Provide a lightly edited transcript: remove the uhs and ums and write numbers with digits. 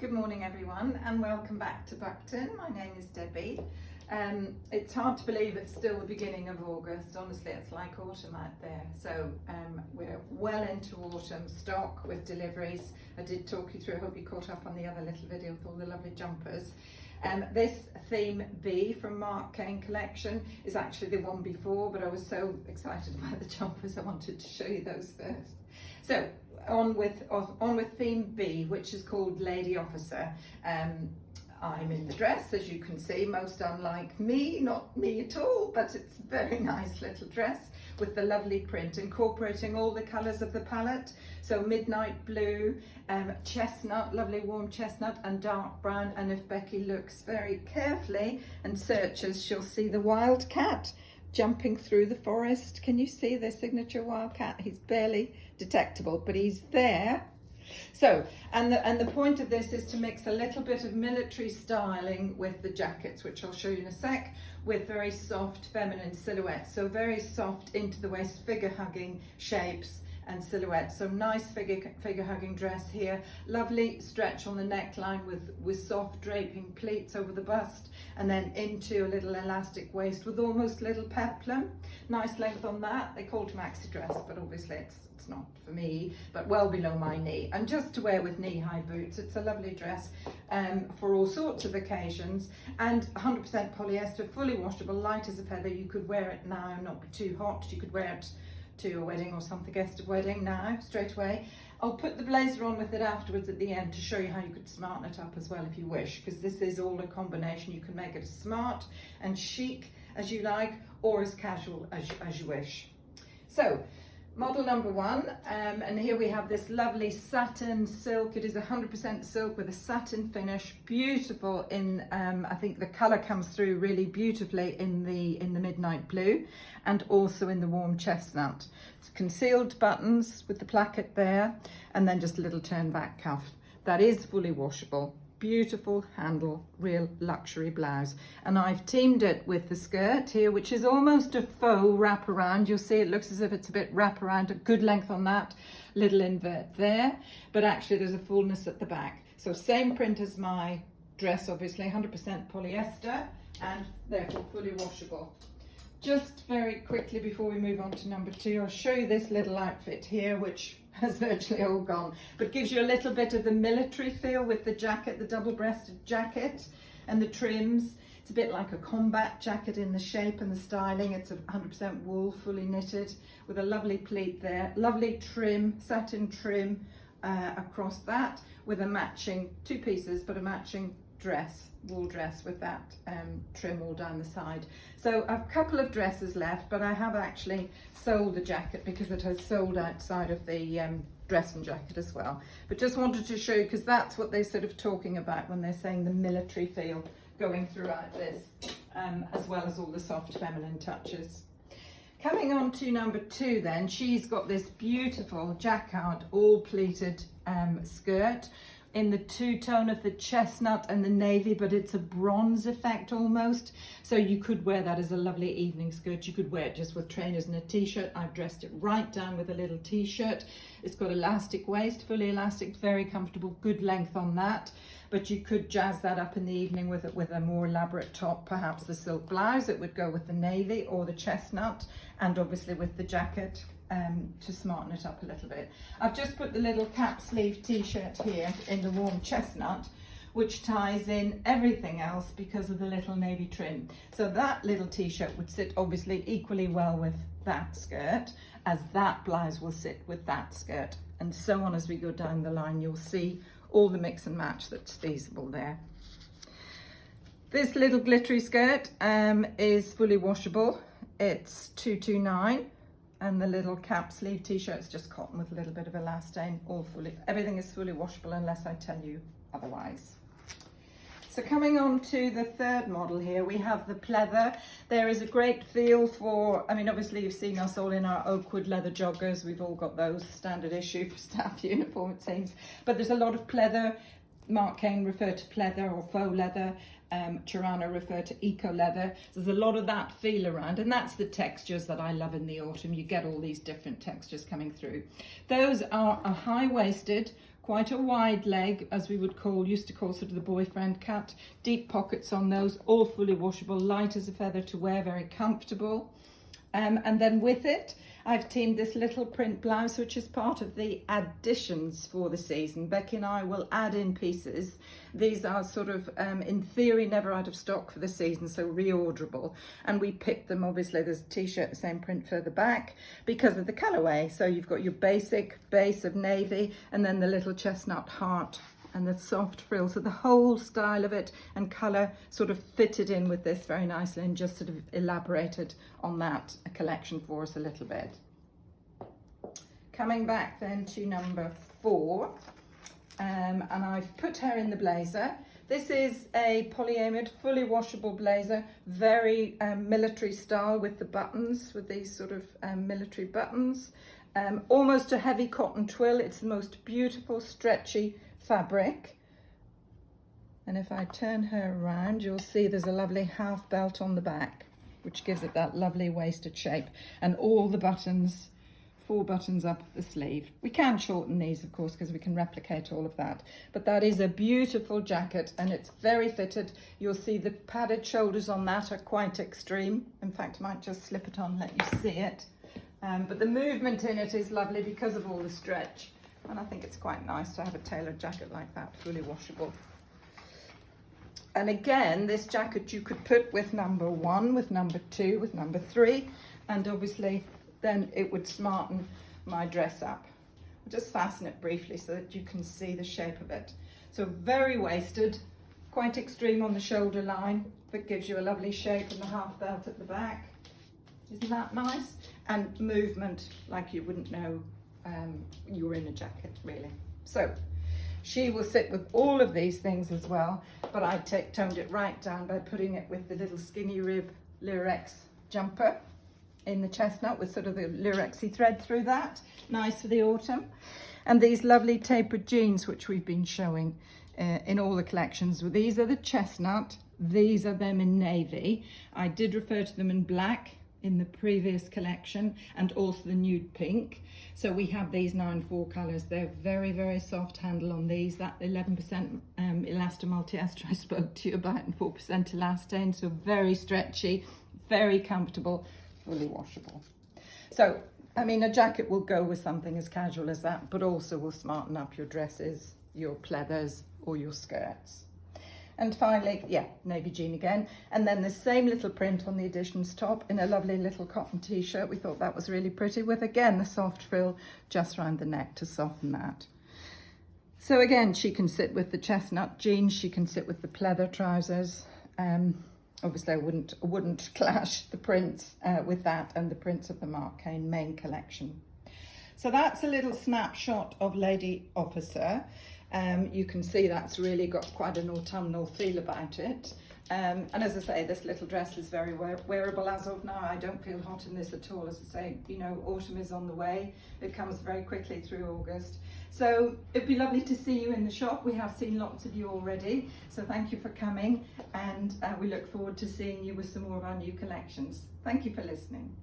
Good morning everyone and welcome back to Buckton. My name is Debbie. It's hard to believe it's still the beginning of August. Honestly, it's like autumn out there. So we're well into autumn stock with deliveries. I did talk you through, I hope you caught up on the other little video with all the lovely jumpers. This theme B from Marc Cain collection is actually the one before, but I was so excited about the jumpers I wanted to show you those first. So on with theme B, which is called Lady Officer. I'm in the dress, as you can see, most unlike me, not me at all, but it's a very nice little dress with the lovely print, incorporating all the colours of the palette. So midnight blue, chestnut, lovely warm chestnut, and dark brown. And if Becky looks very carefully and searches, she'll see the wildcat jumping through the forest. Can you see the signature wildcat? He's barely detectable, but he's there. So, and the point of this is to mix a little bit of military styling with the jackets, which I'll show you in a sec, with very soft feminine silhouettes. So very soft into the waist figure hugging shapes and silhouettes. So nice figure hugging dress here, lovely stretch on the neckline with soft draping pleats over the bust, and then into a little elastic waist with almost little peplum. Nice length on that. They call it maxi dress, but obviously it's not for me, but well below my knee, and just to wear with knee-high boots. It's a lovely dress for all sorts of occasions, and 100% polyester, fully washable, light as a feather. You could wear it now, not be too hot. You could wear it to a wedding or something, guest of wedding now, straight away. I'll put the blazer on with it afterwards at the end to show you how you could smarten it up as well if you wish, because this is all a combination. You can make it as smart and chic as you like, or as casual as you wish. So, model number one, and here we have this lovely satin silk. It is 100% silk with a satin finish, beautiful in, I think the colour comes through really beautifully in the midnight blue, and also in the warm chestnut. It's concealed buttons with the placket there, and then just a little turn back cuff. That is fully washable. Beautiful handle, real luxury blouse. And I've teamed it with the skirt here, which is almost a faux wraparound. You'll see it looks as if it's a bit wraparound, a good length on that, little invert there, but actually there's a fullness at the back. So same print as my dress, obviously, 100% polyester, and therefore fully washable. Just very quickly before we move on to number two, I'll show you this little outfit here, which has virtually all gone, but gives you a little bit of the military feel with the jacket, the double-breasted jacket and the trims. It's a bit like a combat jacket in the shape and the styling. It's 100% wool, fully knitted, with a lovely pleat there, lovely trim, satin trim across that, with a matching, two pieces, but a matching dress, wool dress with that trim all down the side. So a couple of dresses left, but I have actually sold the jacket because it has sold outside of the dress and jacket as well. But just wanted to show you, because that's what they're sort of talking about when they're saying the military feel going throughout this, as well as all the soft feminine touches. Coming on to number two then, she's got this beautiful jacquard all pleated skirt in the two-tone of the chestnut and the navy, but it's a bronze effect almost. So you could wear that as a lovely evening skirt. You could wear it just with trainers and a t-shirt. I've dressed it right down with a little t-shirt. It's got elastic waist, fully elastic, very comfortable, good length on that. But you could jazz that up in the evening with a more elaborate top, perhaps the silk blouse. It would go with the navy or the chestnut, and obviously with the jacket. To smarten it up a little bit. I've just put the little cap sleeve t-shirt here in the warm chestnut, which ties in everything else because of the little navy trim. So that little t-shirt would sit obviously equally well with that skirt, as that blouse will sit with that skirt, and so on as we go down the line. You'll see all the mix and match that's feasible there. This little glittery skirt is fully washable. It's $229. And the little cap sleeve t-shirt is just cotton with a little bit of elastane. Everything is fully washable unless I tell you otherwise. So coming on to the third model here, we have the pleather. There is a great feel for, I mean, obviously you've seen us all in our Oakwood leather joggers. We've all got those, standard issue for staff uniform it seems. But there's a lot of pleather. Marc Cain referred to pleather or faux leather. Tirana referred to eco leather. So there's a lot of that feel around, and that's the textures that I love in the autumn. You get all these different textures coming through. Those are a high-waisted quite a wide leg, as we used to call sort of the boyfriend cut. Deep pockets on those, all fully washable, light as a feather to wear, very comfortable. And then with it, I've teamed this little print blouse, which is part of the additions for the season. Becky and I will add in pieces. These are sort of, in theory, never out of stock for the season, so reorderable. And we picked them, obviously, there's a t-shirt, the same print further back, because of the colourway. So you've got your basic base of navy, and then the little chestnut heart and the soft frill. So the whole style of it and colour sort of fitted in with this very nicely, and just sort of elaborated on that collection for us a little bit. Coming back then to number 4, and I've put her in the blazer. This is a polyamide, fully washable blazer, very military style with the buttons, with these sort of military buttons. Almost a heavy cotton twill. It's the most beautiful, stretchy fabric. And if I turn her around, you'll see there's a lovely half belt on the back, which gives it that lovely waisted shape, and all the buttons, 4 buttons up the sleeve. We can shorten these, of course, because we can replicate all of that, but that is a beautiful jacket, and it's very fitted. You'll see the padded shoulders on that are quite extreme. In fact, I might just slip it on, let you see it. But the movement in it is lovely because of all the stretch. And I think it's quite nice to have a tailored jacket like that, fully washable. And again, this jacket you could put with number 1, with number 2, with number 3, and obviously then it would smarten my dress up. I'll just fasten it briefly so that you can see the shape of it. So very waisted, quite extreme on the shoulder line, but gives you a lovely shape, and the half belt at the back. Isn't that nice? And movement like you wouldn't know you were in a jacket, really. So she will sit with all of these things as well, but I toned it right down by putting it with the little skinny rib Lurex jumper in the chestnut with sort of the Lurexy thread through that. Nice for the autumn. And these lovely tapered jeans, which we've been showing in all the collections. These are the chestnut, these are them in navy. I did refer to them in black in the previous collection, and also the nude pink. So we have these now in 4 colours. They're very, very soft handle on these. That 11% elasto multi-ester I spoke to you about, and 4% elastane, so very stretchy, very comfortable, fully washable. So, I mean, a jacket will go with something as casual as that, but also will smarten up your dresses, your pleathers, or your skirts. And finally, yeah, navy jean again. And then the same little print on the Editions top in a lovely little cotton t-shirt. We thought that was really pretty, with again the soft frill just round the neck to soften that. So again, she can sit with the chestnut jeans, she can sit with the pleather trousers. Obviously I wouldn't clash the prints with that and the prints of the Marc Cain main collection. So that's a little snapshot of Lady Officer. You can see that's really got quite an autumnal feel about it. And as I say, this little dress is very wearable as of now. I don't feel hot in this at all. As I say, you know, autumn is on the way. It comes very quickly through August. So it'd be lovely to see you in the shop. We have seen lots of you already. So thank you for coming, and we look forward to seeing you with some more of our new collections. Thank you for listening.